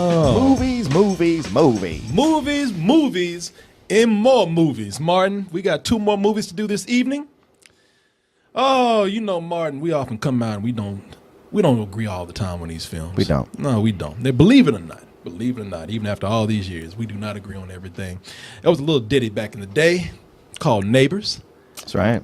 Movies, and more movies. Martin, we got 2 more movies to do this evening. Oh, you know, Martin, we often come out and we don't agree all the time on these films. We don't. No, we don't. Believe it or not, even after all these years, we do not agree on everything. There was a little ditty back in the day called Neighbors. That's right.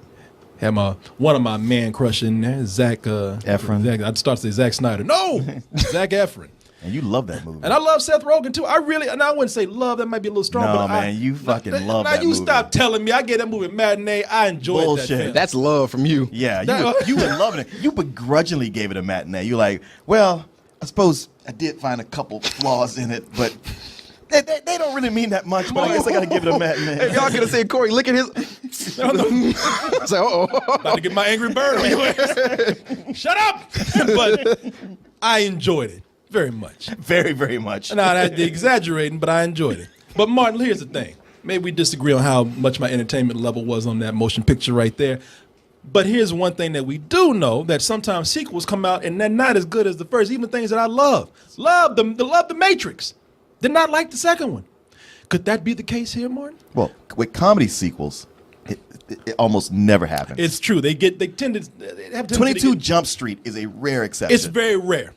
Had one of my man crush in there, Zac Efron. I'd start to say Zack Snyder. No, Zac Efron. And you love that movie. And I love Seth Rogen too. I wouldn't say love, that might be a little strong. No, but man, you fucking love that movie. Now you stop telling me. I gave that movie matinee. I enjoyed that film. That's love from you. Yeah, you were loving it. You begrudgingly gave it a matinee. You're like, well, I suppose I did find a couple flaws in it, but they don't really mean that much, but I guess I got to give it a matinee. If y'all could have said, Korey, look at his... I say, about to get my angry bird on your ass. Shut up! But I enjoyed it very much. Very, very much. Not exaggerating, but I enjoyed it. But Martin, here's the thing. Maybe we disagree on how much my entertainment level was on that motion picture right there. But here's one thing that we do know, that sometimes sequels come out and they're not as good as the first, even things that I love. Love The Matrix. Did not like the second one. Could that be the case here, Martin? Well, with comedy sequels, it almost never happens. It's true. They tend to have 22 Jump Street is a rare exception. It's very rare.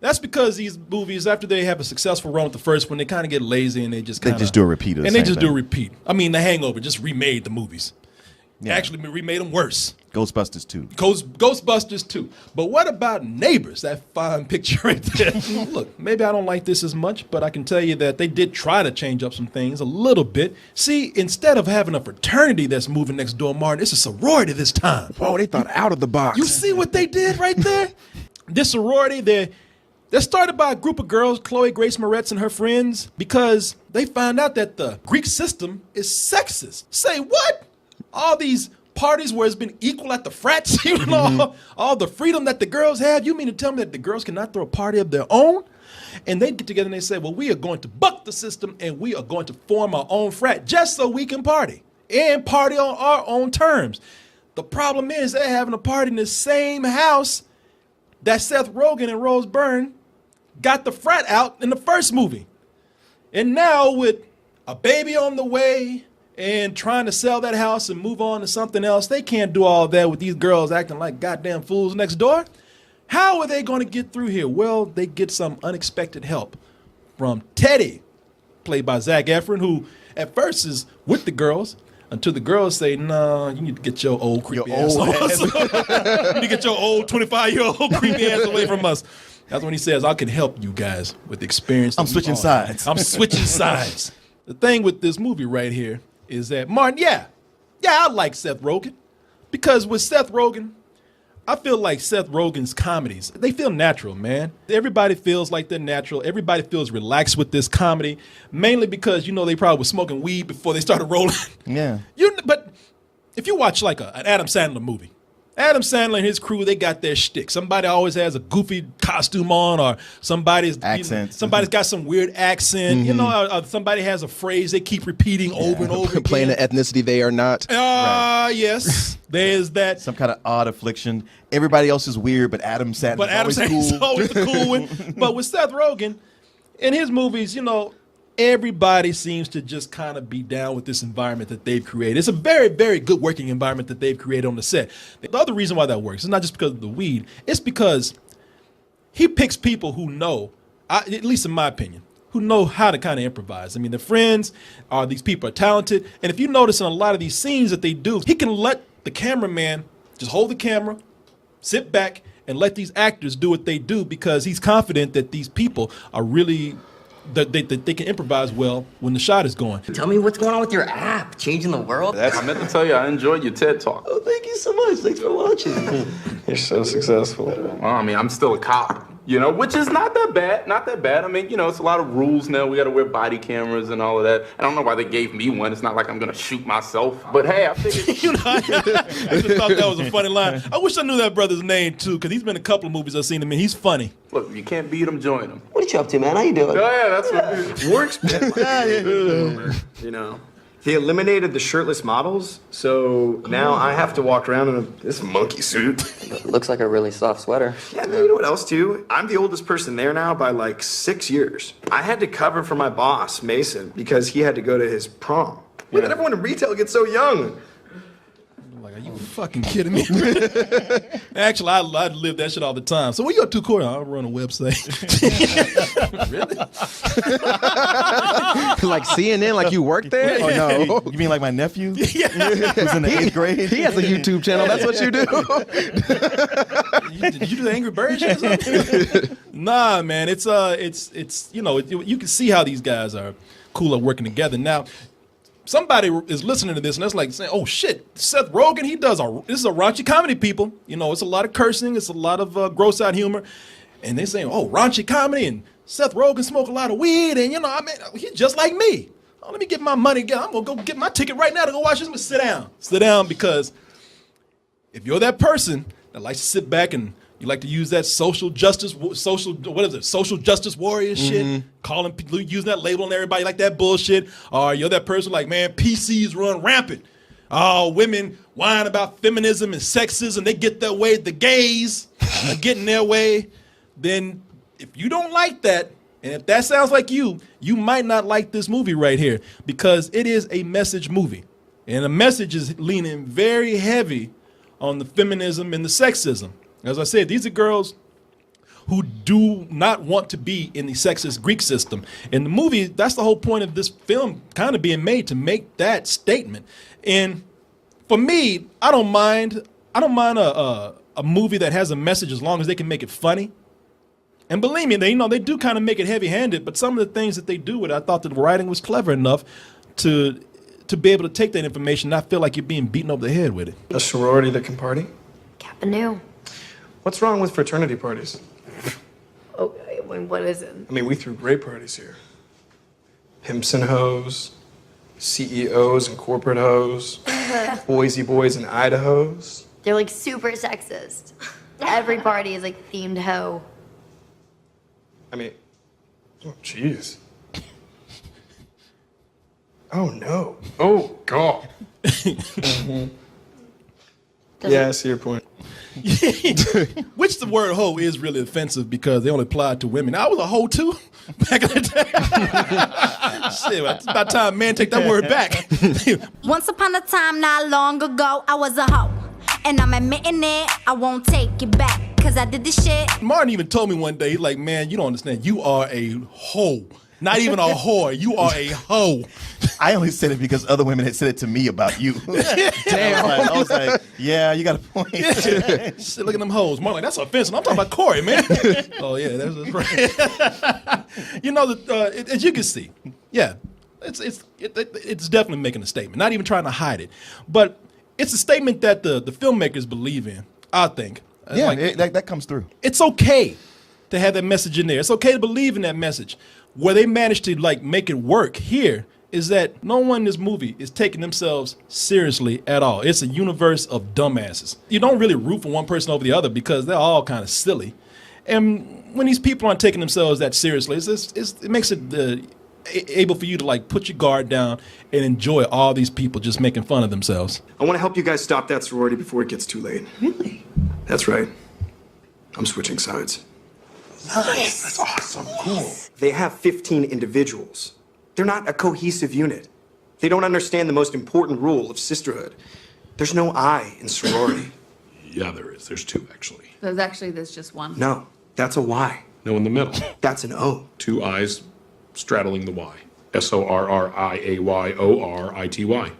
That's because these movies, after they have a successful run with the first one, they kind of get lazy and they just do a repeat. Do a repeat. I mean, The Hangover just remade the movies. Yeah. Actually, remade them worse. Ghostbusters 2. Ghostbusters 2. But what about Neighbors? That fine picture right there. Look, maybe I don't like this as much, but I can tell you that they did try to change up some things a little bit. See, instead of having a fraternity that's moving next door, Martin, it's a sorority this time. Oh, they thought out of the box. You see what they did right there? This sorority, they're started by a group of girls, Chloë Grace Moretz and her friends, because they found out that the Greek system is sexist. Say what? All these parties where it's been equal at the frats, you know, all the freedom that the girls have. You mean to tell me that the girls cannot throw a party of their own? And they get together and they say, well, we are going to buck the system and we are going to form our own frat just so we can party and party on our own terms. The problem is they're having a party in the same house that Seth Rogen and Rose Byrne got the frat out in the first movie. And now with a baby on the way and trying to sell that house and move on to something else, they can't do all that with these girls acting like goddamn fools next door. How are they going to get through here? Well, they get some unexpected help from Teddy, played by Zac Efron, who at first is with the girls until the girls say, nah, you need to get your old creepy ass away. You need to get your old 25-year-old creepy ass away from us. That's when he says, I can help you guys with experience. I'm switching sides. I'm switching sides. The thing with this movie right here is that, Martin, I like Seth Rogen, because with Seth Rogen, I feel like Seth Rogen's comedies, they feel natural, man. Everybody feels like they're natural. Everybody feels relaxed with this comedy, mainly because, you know, they probably were smoking weed before they started rolling. Yeah. But if you watch like an Adam Sandler movie, Adam Sandler and his crew, they got their shtick. Somebody always has a goofy costume on, or somebody's got some weird accent. You know, somebody has a phrase they keep repeating over and over again. Playing the ethnicity they are not. Right. Yes, there's that. Some kind of odd affliction. Everybody else is weird, but Adam Sandler's always the cool one. But with Seth Rogen, in his movies, you know, everybody seems to just kind of be down with this environment that they've created. It's a very, very good working environment that they've created on the set. The other reason why that works is not just because of the weed. It's because he picks people who know, at least in my opinion, who know how to kind of improvise. I mean, the friends are, these people are talented. And if you notice in a lot of these scenes that they do, he can let the cameraman just hold the camera, sit back, and let these actors do what they do, because he's confident that these people are really... That they can improvise well when the shot is going. Tell me what's going on with your app, changing the world. I meant to tell you, I enjoyed your TED Talk. Oh, thank you so much. Thanks for watching. You're so successful. Well, I mean, I'm still a cop, you know, which is not that bad. Not that bad. I mean, you know, it's a lot of rules now. We got to wear body cameras and all of that. I don't know why they gave me one. It's not like I'm going to shoot myself. But hey, I figured. You know, I just thought that was a funny line. I wish I knew that brother's name, too, because he's been in a couple of movies I've seen him in. He's funny. Look, you can't beat him, join him. What are you up to, man? How you doing? Oh, yeah, that's what it works, man. Yeah. You know, They eliminated the shirtless models, so now I have to walk around in this monkey suit. It looks like a really soft sweater. Yeah, man, you know what else, too? I'm the oldest person there now by like 6 years. I had to cover for my boss, Mason, because he had to go to his prom. When did everyone in retail get so young? Like, are you fucking kidding me? Actually, I live that shit all the time. So what you up to, Korey? I run a website. Really? Like CNN, like you work there? Oh, no. You mean like my nephew? Yeah. Who's in the 8th grade? He has a YouTube channel. That's what you do. You do the Angry Bird shit or something? Nah, man. It's you know, you can see how these guys are cool at working together. Now, somebody is listening to this and that's like saying, "Oh shit, Seth Rogen, this is a raunchy comedy, people. You know, it's a lot of cursing, it's a lot of gross out humor." And they're saying, "Oh, raunchy comedy and Seth Rogen smoke a lot of weed and, you know, I mean, he's just like me. Oh, let me get my money again. I'm going to go get my ticket right now to go watch this. Sit down. Sit down, because if you're that person that likes to sit back and you like to use that social justice warrior shit, calling people, using that label on everybody like that bullshit, or you're that person like, man, PCs run rampant. Oh, women whine about feminism and sexism. They get their way. The gays are getting their way. Then if you don't like that, and if that sounds like you might not like this movie right here, because it is a message movie. And the message is leaning very heavy on the feminism and the sexism. As I said, these are girls who do not want to be in the sexist Greek system. In the movie, that's the whole point of this film kind of being made, to make that statement. And for me, I don't mind a movie that has a message as long as they can make it funny. And believe me, they do kind of make it heavy-handed, but some of the things that they do with it, I thought that the writing was clever enough to be able to take that information and not feel like you're being beaten over the head with it. A sorority that can party? Kappa Nu. What's wrong with fraternity parties? Oh, what is it? I mean, we threw great parties here. Pimps and hoes, CEOs and corporate hoes, boysy boys and Idahos. They're like super sexist. Every party is like themed hoe. I mean, oh, jeez. Oh, no. Oh, God. Yeah, I see your point. Which the word hoe is really offensive because they only apply it to women. I was a hoe too back in the day. Shit, it's about time men take that word back. Once upon a time, not long ago, I was a hoe. And I'm admitting it, I won't take it back. Cause I did this shit. Martin even told me one day, he's like, man, you don't understand. You are a hoe. Not even a whore. You are a hoe. I only said it because other women had said it to me about you. Damn. I was like, yeah, you got a point. Shit, look at them hoes. Martin, like, that's offensive. I'm talking about Korey, man. Oh, yeah, that's right. You know, as you can see, yeah, it's definitely making a statement. Not even trying to hide it. But it's a statement that the filmmakers believe in, I think. Yeah, like, that comes through. It's okay to have that message in there. It's okay to believe in that message. Where they managed to like make it work here is that no one in this movie is taking themselves seriously at all. It's a universe of dumbasses. You don't really root for one person over the other because they're all kind of silly. And when these people aren't taking themselves that seriously, it makes it able for you to like put your guard down and enjoy all these people just making fun of themselves. I want to help you guys stop that sorority before it gets too late. Really? That's right. I'm switching sides. Nice. That's awesome. Cool. They have 15 individuals. They're not a cohesive unit. They don't understand the most important rule of sisterhood. There's no I in sorority. Yeah, there is. There's two, actually. There's just one. No, that's a Y. No in the middle. That's an O. Two I's straddling the Y. SORRIAYORITY.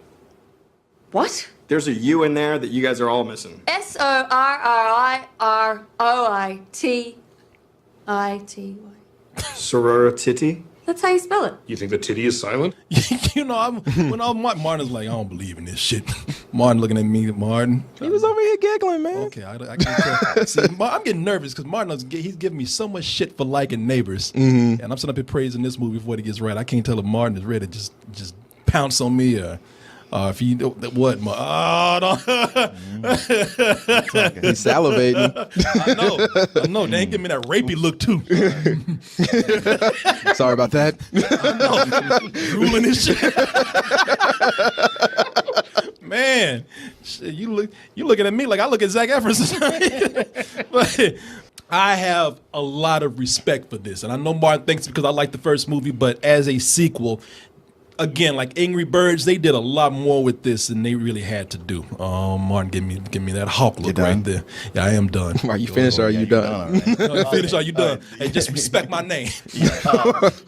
What? There's a U in there that you guys are all missing. SORRIROITY. Sorority? That's how you spell it. You think the titty is silent? You know, Martin's like, I don't believe in this shit. Martin looking at me, Martin. He was over here giggling, man. Okay, I can't tell. See, I'm getting nervous because Martin, he's giving me so much shit for liking Neighbors. And I'm sitting up here praising this movie before it gets right. I can't tell if Martin is ready to just pounce on me or If you know what, oh, no. He's salivating. I know. They ain't give me that rapey look too. Sorry about that. Drooling this shit. Man, shit, you looking at me like I look at Zac Efron. But I have a lot of respect for this, and I know Martin thinks because I like the first movie, but as a sequel. Again, like Angry Birds, they did a lot more with this than they really had to do. Martin, give me that hawk look right there. Yeah, I am done. Are you finished or are you done? No, finished or you done? Hey, just respect my name.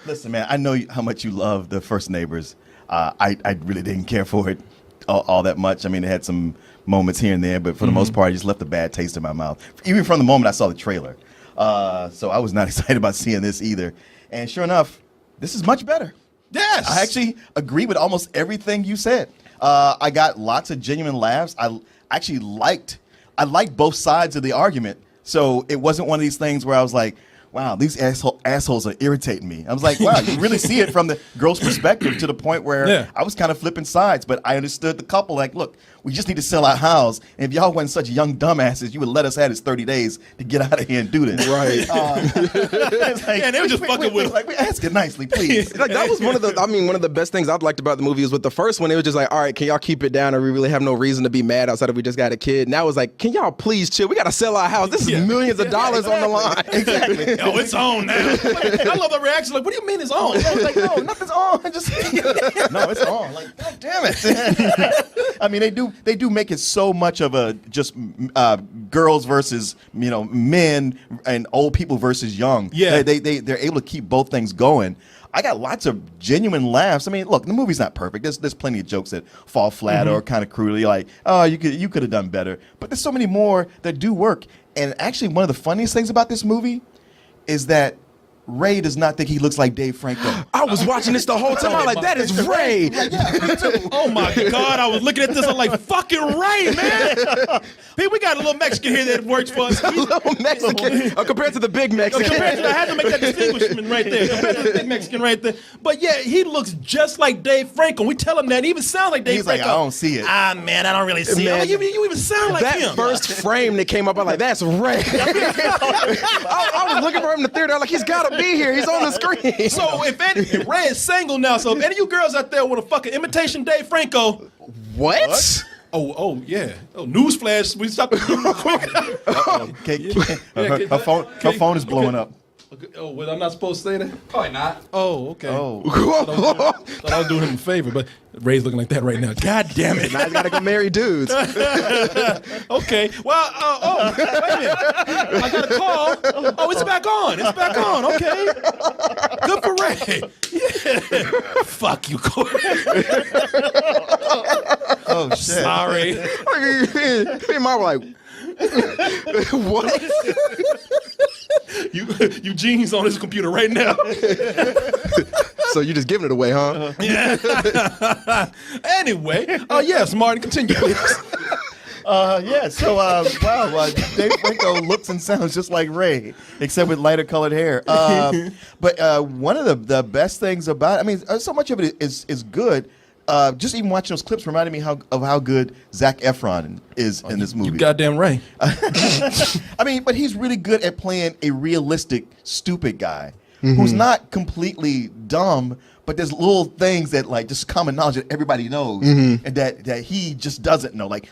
Listen, man, I know how much you love the first Neighbors. I really didn't care for it all that much. I mean, it had some moments here and there, but for the most part, it just left a bad taste in my mouth. Even from the moment I saw the trailer. So I was not excited about seeing this either. And sure enough, this is much better. Yes. I actually agree with almost everything you said. I got lots of genuine laughs. I actually liked both sides of the argument. So it wasn't one of these things where I was like, wow, these assholes are irritating me. I was like, wow, you really see it from the girl's perspective to the point where I was kind of flipping sides, but I understood the couple. Like, look, we just need to sell our house. And if y'all weren't such young dumbasses, you would let us have this 30 days to get out of here and do this. Right. And they were just fucking with like, we ask it nicely, please. Like that was one of the best things I've liked about the movie is with the first one, it was just like, all right, can y'all keep it down or we really have no reason to be mad outside of we just got a kid. Now it's like, can y'all please chill? We got to sell our house. This is millions of dollars on the line. Exactly. Oh, it's on now. I love the reaction. Like, what do you mean it's on? I was like, no, nothing's on. Just no, it's on. Like, God damn it. I mean, they do make it so much of a just girls versus men and old people versus young. Yeah, they're able to keep both things going. I got lots of genuine laughs. I mean, look, the movie's not perfect. There's plenty of jokes that fall flat or kind of crudely, like, oh, you could have done better. But there's so many more that do work. And actually, one of the funniest things about this movie is that Ray does not think he looks like Dave Franco. I was watching this the whole time. I'm like, that is Ray. Oh my God, I was looking at this. I'm like, fucking Ray, man. Hey, we got a little Mexican here that works for us. A little Mexican compared to the big Mexican. I had to make that distinguishment right there. Compared to the big Mexican right there. But yeah, he looks just like Dave Franco. We tell him that. He even sounds like Dave Franco. He's like, I don't see it. Man, I don't really see it. You even sound like that him. That first frame that came up, I'm like, that's Ray. I was looking for him in the theater. I'm like, he's got to be here. He's on the screen. So if Ray is single now, so if any of you girls out there want a fucking imitation Dave Franco. What? Oh yeah. Oh, newsflash. We stopped the real quick. Her phone is blowing up. Oh, well, I'm not supposed to say that? Probably not. Oh, okay. Oh. Thought I was doing him a favor, but Ray's looking like that right now. God damn it. Now he's got to go marry dudes. Okay. Well, wait a minute. I got a call. Oh, it's back on. It's back on. Okay. Good for Ray. Yeah. Fuck you, Korey. Oh, shit. Sorry. Me and Mom were like, what? Eugene's on his computer right now. So you're just giving it away, huh? Yeah. Anyway, yes, Martin, continue, please. Dave Franco looks and sounds just like Ray, except with lighter colored hair. But one of the best things about it, I mean, so much of it is good. Just even watching those clips reminded me of how good Zac Efron is in this movie. You goddamn right. I mean, but he's really good at playing a realistic, stupid guy who's not completely dumb, but there's little things that like just common knowledge that everybody knows and that he just doesn't know, like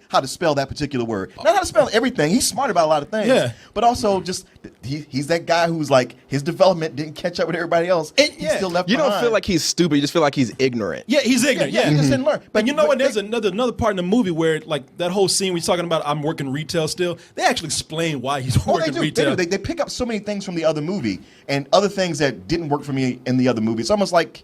how to spell that particular word. Not how to spell everything. He's smart about a lot of things. But also just he's that guy who's like his development didn't catch up with everybody else. He's still left behind. You don't feel like he's stupid. You just feel like he's ignorant. Yeah, he's ignorant. Yeah, he just didn't learn. But you know what? There's another part in the movie where like that whole scene we're talking about. I'm working retail still. They actually explain why he's working retail. They pick up so many things from the other movie and other things that didn't work for me in the other movie. It's almost like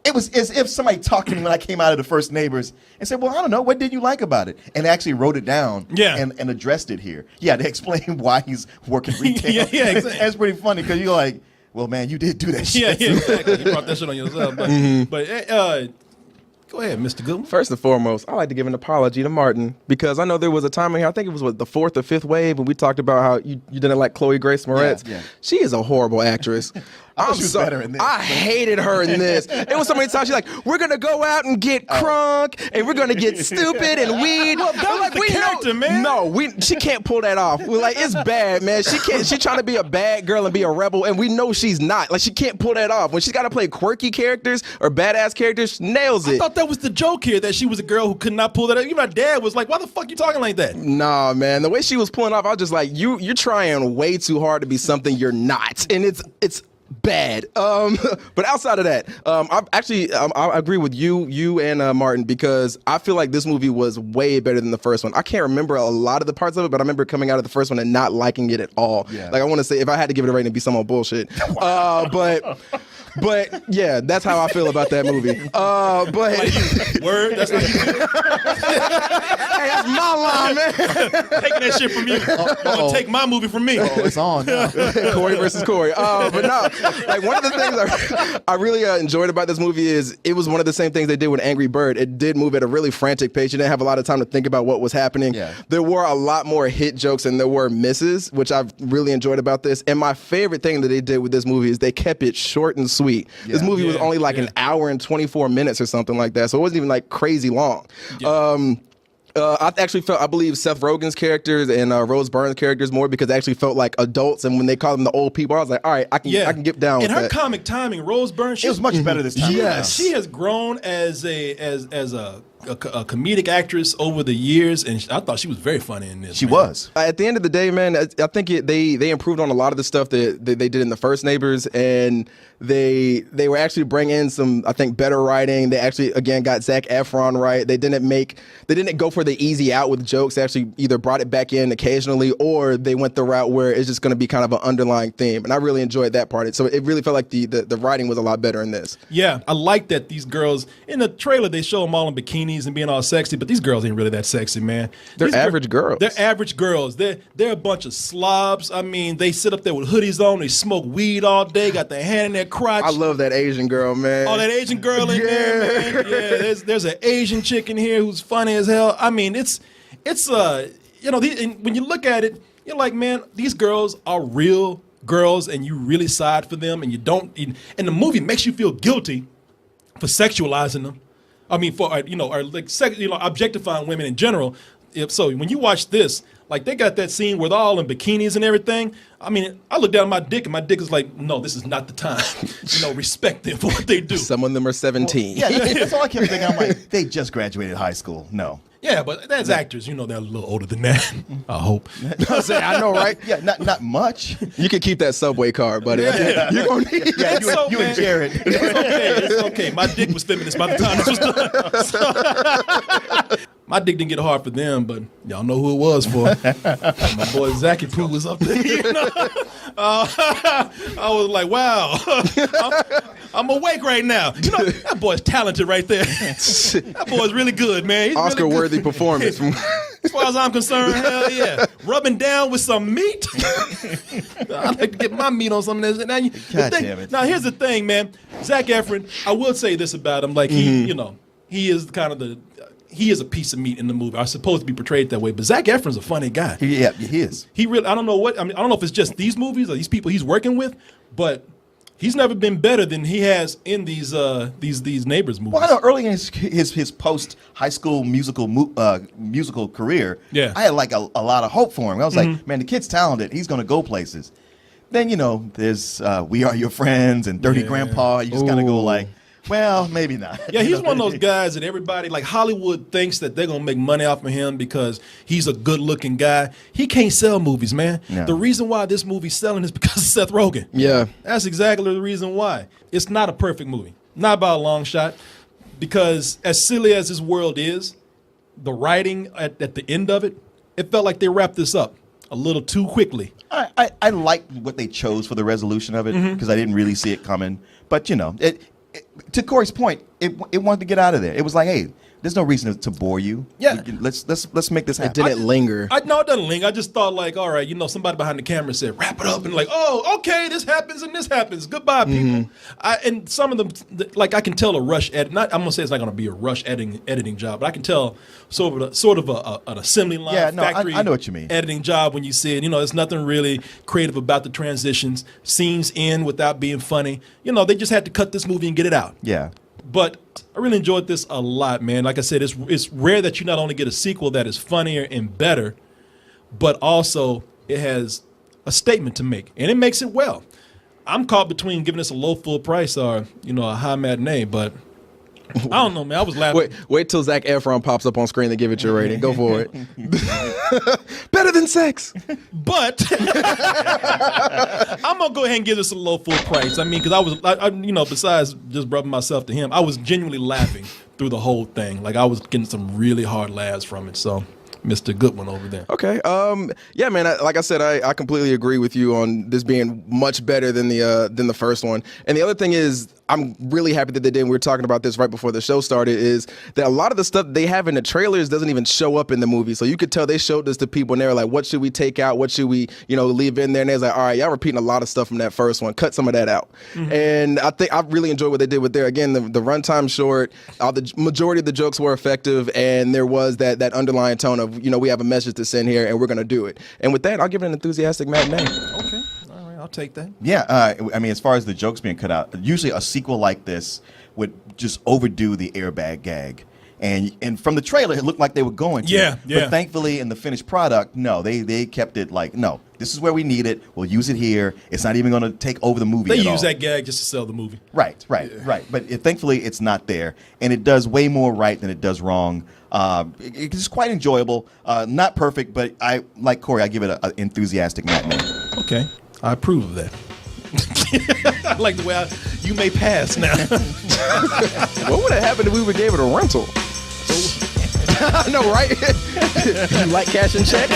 it was as if somebody talked to me when I came out of the first Neighbors and said, well, I don't know, what did you like about it? And actually wrote it down and addressed it here. Yeah, they explain why he's working retail. Yeah, exactly. That's pretty funny because you're like, well, man, you did do that shit. Yeah, exactly. You brought that shit on yourself. But go ahead, Mr. Goodman. First and foremost, I like to give an apology to Martin because I know there was a time in here, I think it was the fourth or fifth wave, when we talked about how you didn't like Chloë Grace Moretz. Yeah. She is a horrible actress. I thought she was better in this. I hated her in this. It was so many times she's like, we're gonna go out and get crunk, and we're gonna get stupid and weed. Well, that was the character, man. No, she can't pull that off. We're like, it's bad, man. She can't. She's trying to be a bad girl and be a rebel, and we know she's not. Like, she can't pull that off. When she's got to play quirky characters or badass characters, she nails it. I thought that was the joke here, that she was a girl who could not pull that off. Even my dad was like, why the fuck you talking like that? Nah, man. The way she was pulling off, I was just like, you're trying way too hard to be something you're not, and it's bad. But outside of that, I agree with you and Martin, because I feel like this movie was way better than the first one. I can't remember a lot of the parts of it, but I remember coming out of the first one and not liking it at all. Yeah. Like, I want to say, if I had to give it a rating, it'd be some old bullshit. But yeah, that's how I feel about that movie. Word, that's not you. Hey, that's my line, man. Taking that shit from you. You're gonna take my movie from me. Oh, it's on now. Korey versus Korey. But no, like, one of the things I really enjoyed about this movie is it was one of the same things they did with Angry Bird. It did move at a really frantic pace. You didn't have a lot of time to think about what was happening. Yeah. There were a lot more hit jokes and there were misses, which I've really enjoyed about this. And my favorite thing that they did with this movie is they kept it short and sweet. Yeah. This movie was only like an hour and 24 minutes or something like that, so it wasn't even like crazy long. Yeah. I believe Seth Rogen's characters and Rose Byrne's characters more, because they actually felt like adults, and when they called them the old people, I was like, all right, I can get down with that. And her comic timing, Rose Byrne, it was much better this time. Yes, she has grown as a comedic actress over the years, and I thought she was very funny in this. She was. At the end of the day, man, I think they improved on a lot of the stuff that they did in the first Neighbors, and they were actually bringing in some, I think, better writing. They actually, again, got Zac Efron right. They didn't go for the easy out with jokes. They actually either brought it back in occasionally, or they went the route where it's just going to be kind of an underlying theme, and I really enjoyed that part. So it really felt like the writing was a lot better in this. Yeah, I like that these girls, in the trailer, they show them all in bikinis and being all sexy, but these girls ain't really that sexy, man. They're average girls. They're average girls. They're a bunch of slobs. I mean, they sit up there with hoodies on, they smoke weed all day, got their hand in their crotch. I love that Asian girl, man. Oh, that Asian girl in there, man. Yeah, there's an Asian chick in here who's funny as hell. I mean, it's when you look at it, you're like, man, these girls are real girls, and you really side for them, and you don't. And the movie makes you feel guilty for sexualizing them. I mean, for objectifying women in general. So when you watch this, like, they got that scene where they're all in bikinis and everything. I mean, I look down at my dick, and my dick is like, no, this is not the time. Respect them for what they do. Some of them are 17. Well, yeah, that's all I kept thinking. I'm like, they just graduated high school. No. Yeah, but as actors, they're a little older than that. I hope. I know, right? Yeah, not much. You can keep that subway card, buddy. Yeah. You're gonna need it. You and Jared. It's okay. My dick was feminist by the time this was done. My dick didn't get hard for them, but y'all know who it was for. My boy Zac Efron was up there. I was like, wow, I'm awake right now. That boy's talented right there. That boy's really good, man. He's Oscar-worthy performance. As far as I'm concerned, hell yeah. Rubbing down with some meat. I like to get my meat on some of this. Now, here's the thing, man. Zac Efron, I will say this about him. Like, he is kind of he is a piece of meat in the movie. I'm supposed to be portrayed that way, but Zac Efron's a funny guy. Yeah, he is. He really, I don't know if it's just these movies or these people he's working with, but he's never been better than he has in these Neighbors movies. Well, I know early in his post high school musical career, I had like a lot of hope for him. I was like, man, the kid's talented. He's going to go places. Then there's We Are Your Friends and Dirty Grandpa. You just kind of go like, well, maybe not. Yeah, he's one of those guys that everybody, like Hollywood, thinks that they're going to make money off of him because he's a good-looking guy. He can't sell movies, man. No. The reason why this movie's selling is because of Seth Rogen. Yeah. That's exactly the reason why. It's not a perfect movie. Not by a long shot. Because as silly as this world is, the writing at the end of it, it felt like they wrapped this up a little too quickly. I liked what they chose for the resolution of it because I didn't really see it coming. But, to Korey's point, it wanted to get out of there. It was like, hey, there's no reason to bore you. Yeah. Let's make this happen. It didn't linger. No, it doesn't linger. I just thought like, all right, somebody behind the camera said, wrap it up, and like, oh, okay, this happens and this happens. Goodbye, people. And some of them, like, I can tell a rush edit. I'm gonna say it's not gonna be a rush editing job, but I can tell sort of an assembly line factory. I know what you mean. Editing job when you see it. There's nothing really creative about the transitions. Scenes end without being funny. They just had to cut this movie and get it out. Yeah. But I really enjoyed this a lot, man. Like I said, it's rare that you not only get a sequel that is funnier and better, but also it has a statement to make, and it makes it well. I'm caught between giving this a low full price or a high matinee, but I don't know, man. I was laughing. Wait till Zac Efron pops up on screen to give it your rating. Go for it. Better than sex. But I'm gonna go ahead and give this a low full price. I mean, because I besides just rubbing myself to him, I was genuinely laughing through the whole thing. Like I was getting some really hard laughs from it. So, Mr. Goodwin over there. Okay. Yeah, man. Like I said, I completely agree with you on this being much better than the first one. And the other thing is, I'm really happy that they did. We were talking about this right before the show started. Is that a lot of the stuff they have in the trailers doesn't even show up in the movie. So you could tell they showed this to people, and they were like, "What should we take out? What should we, leave in there?" And they was like, "All right, y'all repeating a lot of stuff from that first one. Cut some of that out." And I think I really enjoyed what they did with there. Again, the runtime short. The majority of the jokes were effective, and there was that underlying tone of we have a message to send here, and we're gonna do it. And with that, I'll give it an enthusiastic matinee. Okay. I'll take that. Yeah, I mean, as far as the jokes being cut out, usually a sequel like this would just overdo the airbag gag. And from the trailer, it looked like they were going to. Yeah. But thankfully, in the finished product, no, they kept it like, no, this is where we need it. We'll use it here. It's not even going to take over the movie They at use all. that gag just to sell the movie. Right. But thankfully, it's not there. And it does way more right than it does wrong. It's quite enjoyable. Not perfect, but like Korey, I give it an enthusiastic matinee. Okay. I approve of that. I like the way you may pass now. What would have happened if we would gave it a rental? I know, right? You like cash and check?